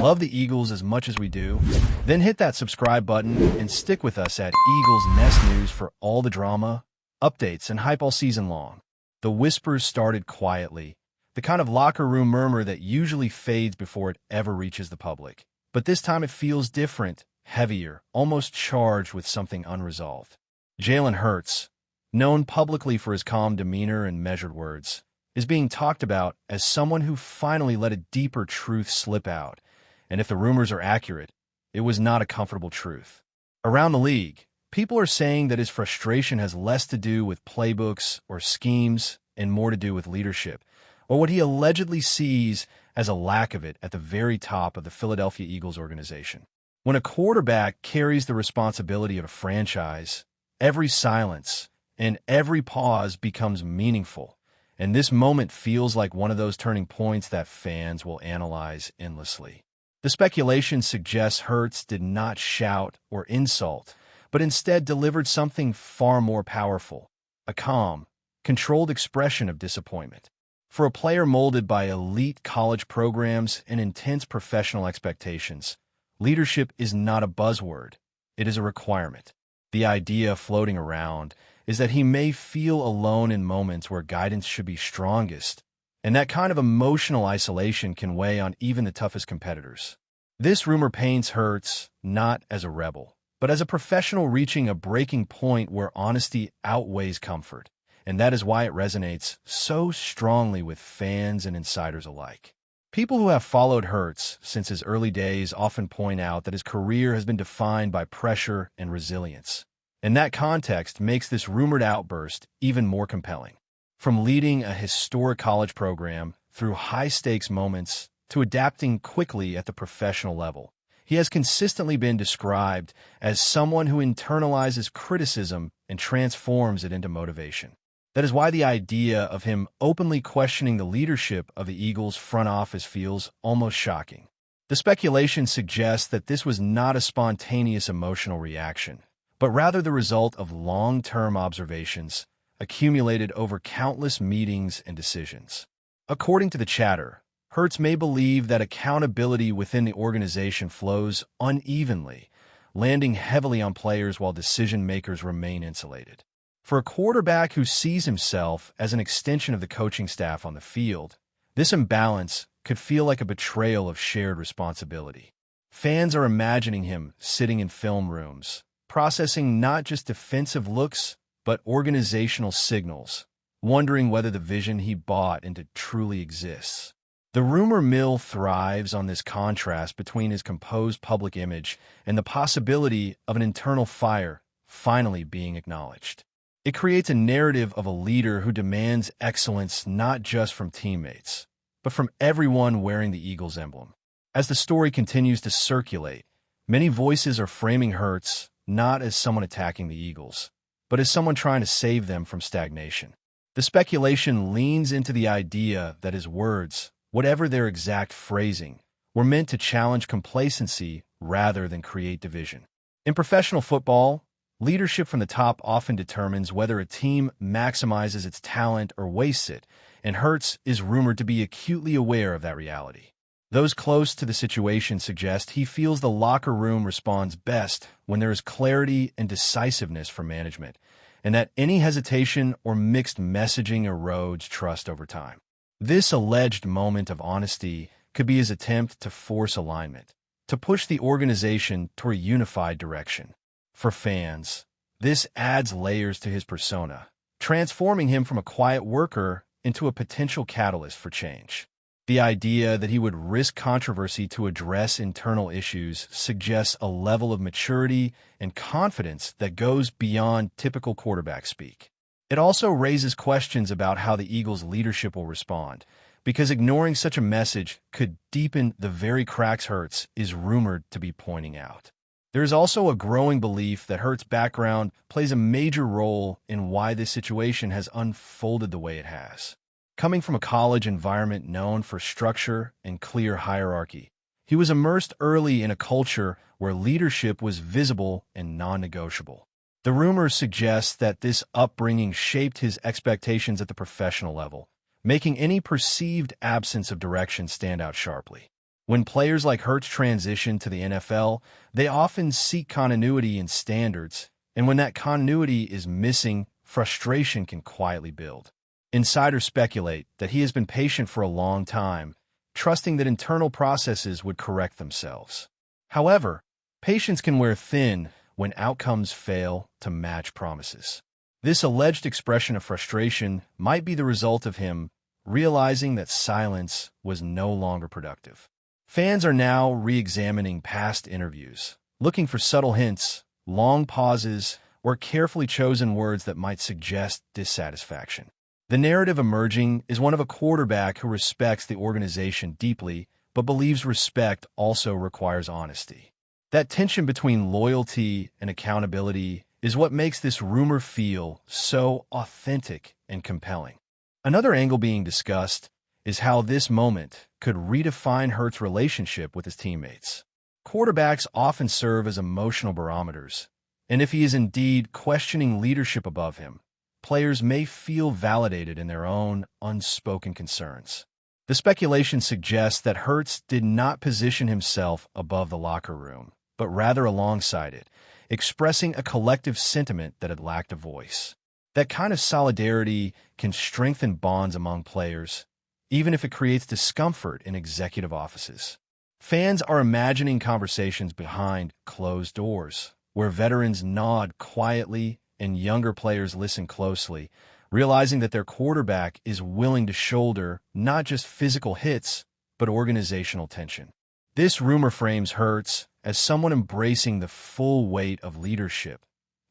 Love the Eagles as much as we do? Then hit that subscribe button and stick with us at Eagles Nest News for all the drama, updates, and hype all season long. The whispers started quietly, the kind of locker room murmur that usually fades before it ever reaches the public. But this time it feels different, heavier, almost charged with something unresolved. Jalen Hurts, known publicly for his calm demeanor and measured words, is being talked about as someone who finally let a deeper truth slip out. And if the rumors are accurate, it was not a comfortable truth. Around the league, people are saying that his frustration has less to do with playbooks or schemes and more to do with leadership, or what he allegedly sees as a lack of it at the very top of the Philadelphia Eagles organization. When a quarterback carries the responsibility of a franchise, every silence and every pause becomes meaningful, and this moment feels like one of those turning points that fans will analyze endlessly. The speculation suggests Hurts did not shout or insult, but instead delivered something far more powerful, a calm, controlled expression of disappointment. For a player molded by elite college programs and intense professional expectations, leadership is not a buzzword, it is a requirement. The idea floating around is that he may feel alone in moments where guidance should be strongest, and that kind of emotional isolation can weigh on even the toughest competitors. This rumor paints Hurts not as a rebel, but as a professional reaching a breaking point where honesty outweighs comfort, and that is why it resonates so strongly with fans and insiders alike. People who have followed Hurts since his early days often point out that his career has been defined by pressure and resilience. And that context makes this rumored outburst even more compelling. From leading a historic college program through high-stakes moments to adapting quickly at the professional level, he has consistently been described as someone who internalizes criticism and transforms it into motivation. That is why the idea of him openly questioning the leadership of the Eagles' front office feels almost shocking. The speculation suggests that this was not a spontaneous emotional reaction, but rather the result of long-term observations accumulated over countless meetings and decisions. According to the chatter, Hurts may believe that accountability within the organization flows unevenly, landing heavily on players while decision-makers remain insulated. For a quarterback who sees himself as an extension of the coaching staff on the field, this imbalance could feel like a betrayal of shared responsibility. Fans are imagining him sitting in film rooms, processing not just defensive looks, but organizational signals, wondering whether the vision he bought into truly exists. The rumor mill thrives on this contrast between his composed public image and the possibility of an internal fire finally being acknowledged. It creates a narrative of a leader who demands excellence not just from teammates, but from everyone wearing the Eagles emblem. As the story continues to circulate, many voices are framing Hurts not as someone attacking the Eagles, but as someone trying to save them from stagnation. The speculation leans into the idea that his words, whatever their exact phrasing, were meant to challenge complacency rather than create division. In professional football, leadership from the top often determines whether a team maximizes its talent or wastes it, and Hurts is rumored to be acutely aware of that reality. Those close to the situation suggest he feels the locker room responds best when there is clarity and decisiveness from management, and that any hesitation or mixed messaging erodes trust over time. This alleged moment of honesty could be his attempt to force alignment, to push the organization toward a unified direction. For fans, this adds layers to his persona, transforming him from a quiet worker into a potential catalyst for change. The idea that he would risk controversy to address internal issues suggests a level of maturity and confidence that goes beyond typical quarterback speak. It also raises questions about how the Eagles' leadership will respond, because ignoring such a message could deepen the very cracks Hurts is rumored to be pointing out. There is also a growing belief that Hurts' background plays a major role in why this situation has unfolded the way it has. Coming from a college environment known for structure and clear hierarchy, he was immersed early in a culture where leadership was visible and non-negotiable. The rumors suggest that this upbringing shaped his expectations at the professional level, making any perceived absence of direction stand out sharply. When players like Hurts transition to the NFL, they often seek continuity in standards, and when that continuity is missing, frustration can quietly build. Insiders speculate that he has been patient for a long time, trusting that internal processes would correct themselves. However, patience can wear thin when outcomes fail to match promises. This alleged expression of frustration might be the result of him realizing that silence was no longer productive. Fans are now re-examining past interviews, looking for subtle hints, long pauses, or carefully chosen words that might suggest dissatisfaction. The narrative emerging is one of a quarterback who respects the organization deeply, but believes respect also requires honesty. That tension between loyalty and accountability is what makes this rumor feel so authentic and compelling. Another angle being discussed is how this moment could redefine Hurts' relationship with his teammates. Quarterbacks often serve as emotional barometers, and if he is indeed questioning leadership above him, players may feel validated in their own unspoken concerns. The speculation suggests that Hurts did not position himself above the locker room, but rather alongside it, expressing a collective sentiment that had lacked a voice. That kind of solidarity can strengthen bonds among players, even if it creates discomfort in executive offices. Fans are imagining conversations behind closed doors, where veterans nod quietly and younger players listen closely, realizing that their quarterback is willing to shoulder not just physical hits, but organizational tension. This rumor frames Hurts as someone embracing the full weight of leadership,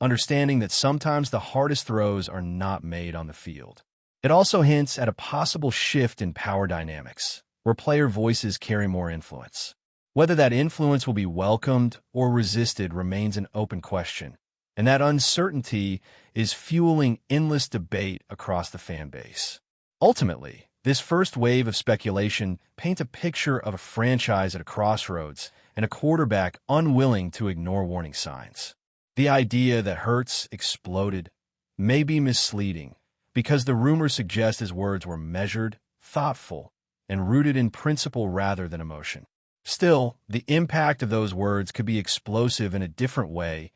understanding that sometimes the hardest throws are not made on the field. It also hints at a possible shift in power dynamics, where player voices carry more influence. Whether that influence will be welcomed or resisted remains an open question, and that uncertainty is fueling endless debate across the fan base. Ultimately, this first wave of speculation paints a picture of a franchise at a crossroads and a quarterback unwilling to ignore warning signs. The idea that Hurts exploded may be misleading because the rumors suggest his words were measured, thoughtful, and rooted in principle rather than emotion. Still, the impact of those words could be explosive in a different way,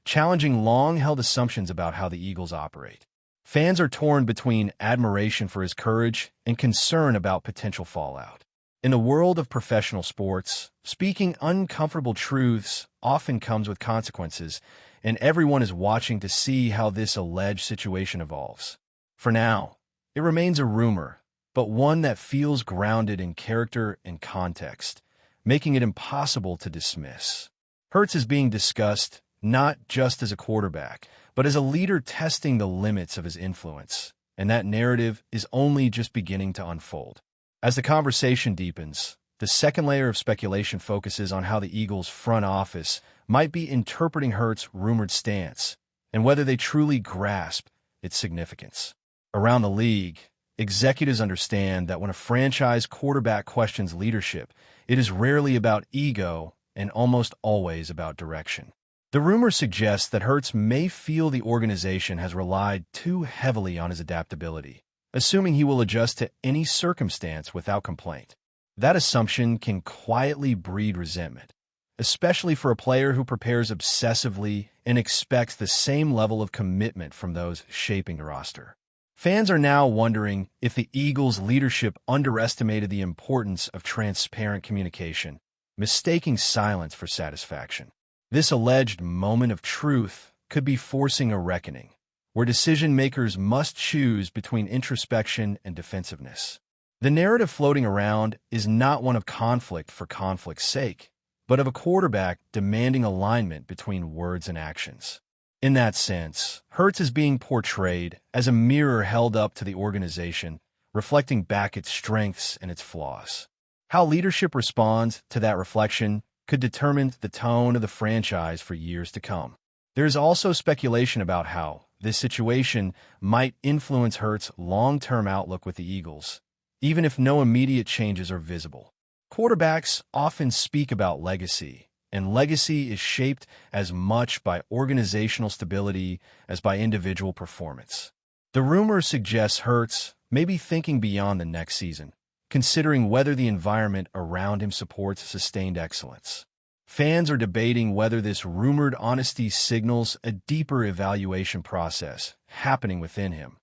challenging long-held assumptions about how the Eagles operate. Fans are torn between admiration for his courage and concern about potential fallout. In the world of professional sports, speaking uncomfortable truths often comes with consequences, and everyone is watching to see how this alleged situation evolves. For now, it remains a rumor, but one that feels grounded in character and context, making it impossible to dismiss. Hurts is being discussed not just as a quarterback, but as a leader testing the limits of his influence, and that narrative is only just beginning to unfold. As the conversation deepens, the second layer of speculation focuses on how the Eagles' front office might be interpreting Hurts' rumored stance, and whether they truly grasp its significance. Around the league, executives understand that when a franchise quarterback questions leadership, it is rarely about ego and almost always about direction. The rumor suggests that Hurts may feel the organization has relied too heavily on his adaptability, assuming he will adjust to any circumstance without complaint. That assumption can quietly breed resentment, especially for a player who prepares obsessively and expects the same level of commitment from those shaping the roster. Fans are now wondering if the Eagles' leadership underestimated the importance of transparent communication, mistaking silence for satisfaction. This alleged moment of truth could be forcing a reckoning, where decision-makers must choose between introspection and defensiveness. The narrative floating around is not one of conflict for conflict's sake, but of a quarterback demanding alignment between words and actions. In that sense, Hurts is being portrayed as a mirror held up to the organization, reflecting back its strengths and its flaws. How leadership responds to that reflection could determine the tone of the franchise for years to come. There is also speculation about how this situation might influence Hurts' long-term outlook with the Eagles, even if no immediate changes are visible. Quarterbacks often speak about legacy, and legacy is shaped as much by organizational stability as by individual performance. The rumor suggests Hurts may be thinking beyond the next season, considering whether the environment around him supports sustained excellence. Fans are debating whether this rumored honesty signals a deeper evaluation process happening within him,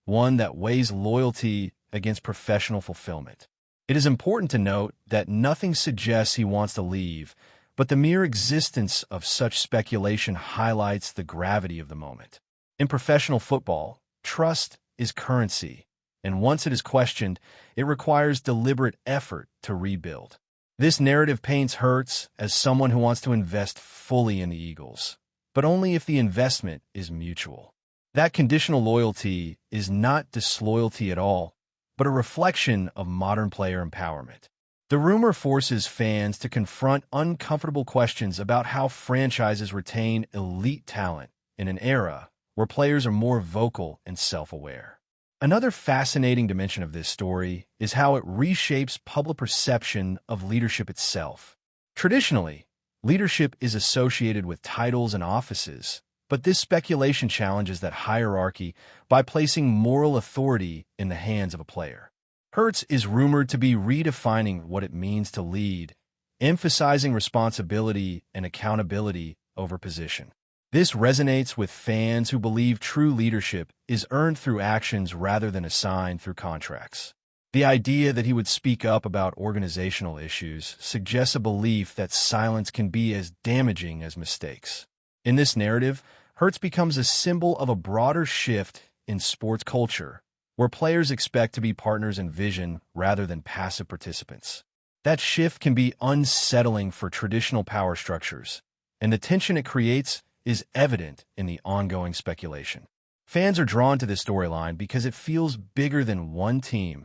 one that weighs loyalty against professional fulfillment. It is important to note that nothing suggests he wants to leave, but the mere existence of such speculation highlights the gravity of the moment. In professional football, trust is currency, and once it is questioned, it requires deliberate effort to rebuild. This narrative paints Hurts as someone who wants to invest fully in the Eagles, but only if the investment is mutual. That conditional loyalty is not disloyalty at all, but a reflection of modern player empowerment. The rumor forces fans to confront uncomfortable questions about how franchises retain elite talent in an era where players are more vocal and self-aware. Another fascinating dimension of this story is how it reshapes public perception of leadership itself. Traditionally, leadership is associated with titles and offices, but this speculation challenges that hierarchy by placing moral authority in the hands of a player. Hurts is rumored to be redefining what it means to lead, emphasizing responsibility and accountability over position. This resonates with fans who believe true leadership is earned through actions rather than assigned through contracts. The idea that he would speak up about organizational issues suggests a belief that silence can be as damaging as mistakes. In this narrative, Hurts becomes a symbol of a broader shift in sports culture, where players expect to be partners in vision rather than passive participants. That shift can be unsettling for traditional power structures, and the tension it creates is evident in the ongoing speculation. Fans are drawn to this storyline because it feels bigger than one team,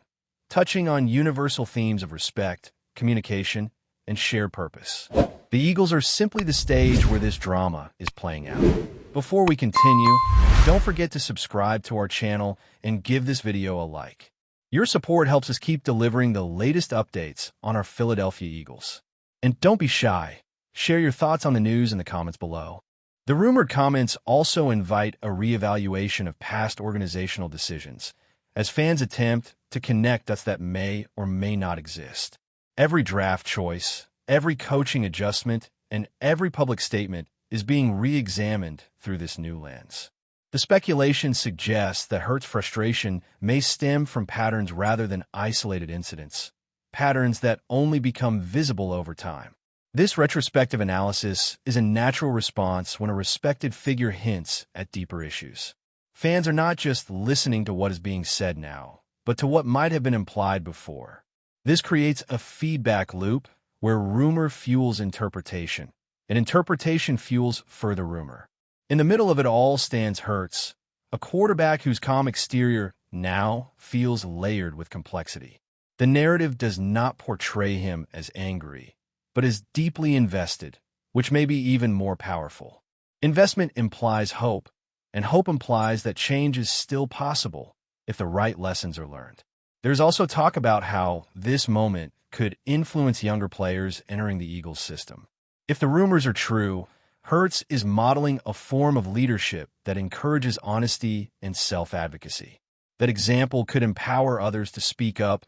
touching on universal themes of respect, communication, and shared purpose. The Eagles are simply the stage where this drama is playing out. Before we continue, don't forget to subscribe to our channel and give this video a like. Your support helps us keep delivering the latest updates on our Philadelphia Eagles. And don't be shy. Share your thoughts on the news in the comments below. The rumored comments also invite a reevaluation of past organizational decisions, as fans attempt to connect dots that may or may not exist. Every draft choice, every coaching adjustment, and every public statement is being re-examined through this new lens. The speculation suggests that Hurts' frustration may stem from patterns rather than isolated incidents, patterns that only become visible over time. This retrospective analysis is a natural response when a respected figure hints at deeper issues. Fans are not just listening to what is being said now, but to what might have been implied before. This creates a feedback loop where rumor fuels interpretation, and interpretation fuels further rumor. In the middle of it all stands Hurts, a quarterback whose calm exterior now feels layered with complexity. The narrative does not portray him as angry, but is deeply invested, which may be even more powerful. Investment implies hope, and hope implies that change is still possible if the right lessons are learned. There's also talk about how this moment could influence younger players entering the Eagles system. If the rumors are true, Hurts is modeling a form of leadership that encourages honesty and self-advocacy. That example could empower others to speak up,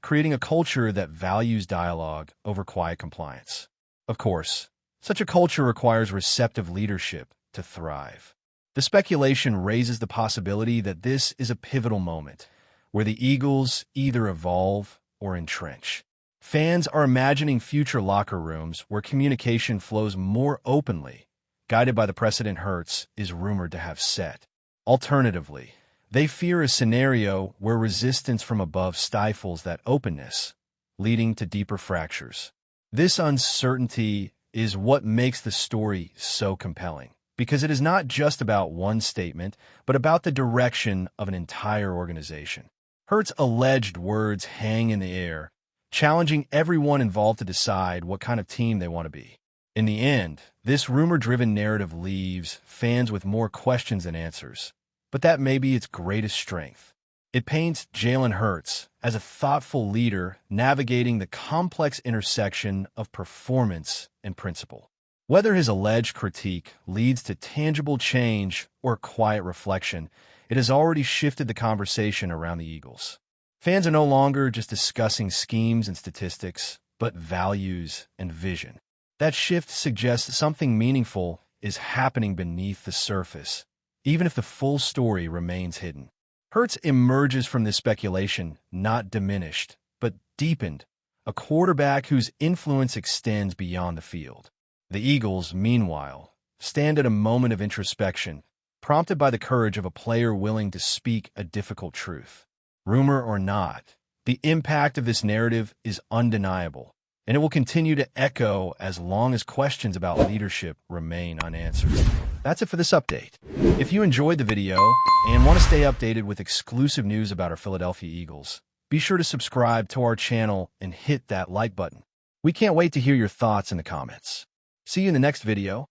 creating a culture that values dialogue over quiet compliance. Of course, such a culture requires receptive leadership to thrive. The speculation raises the possibility that this is a pivotal moment, where the Eagles either evolve or entrench. Fans are imagining future locker rooms where communication flows more openly, guided by the precedent Hurts is rumored to have set. Alternatively, they fear a scenario where resistance from above stifles that openness, leading to deeper fractures. This uncertainty is what makes the story so compelling, because it is not just about one statement, but about the direction of an entire organization. Hurts' alleged words hang in the air, challenging everyone involved to decide what kind of team they want to be. In the end, this rumor-driven narrative leaves fans with more questions than answers, but that may be its greatest strength. It paints Jalen Hurts as a thoughtful leader navigating the complex intersection of performance and principle. Whether his alleged critique leads to tangible change or quiet reflection, it has already shifted the conversation around the Eagles. Fans are no longer just discussing schemes and statistics, but values and vision. That shift suggests something meaningful is happening beneath the surface, even if the full story remains hidden. Hurts emerges from this speculation, not diminished, but deepened, a quarterback whose influence extends beyond the field. The Eagles, meanwhile, stand at a moment of introspection, prompted by the courage of a player willing to speak a difficult truth. Rumor or not, the impact of this narrative is undeniable, and it will continue to echo as long as questions about leadership remain unanswered. That's it for this update. If you enjoyed the video and want to stay updated with exclusive news about our Philadelphia Eagles, be sure to subscribe to our channel and hit that like button. We can't wait to hear your thoughts in the comments. See you in the next video.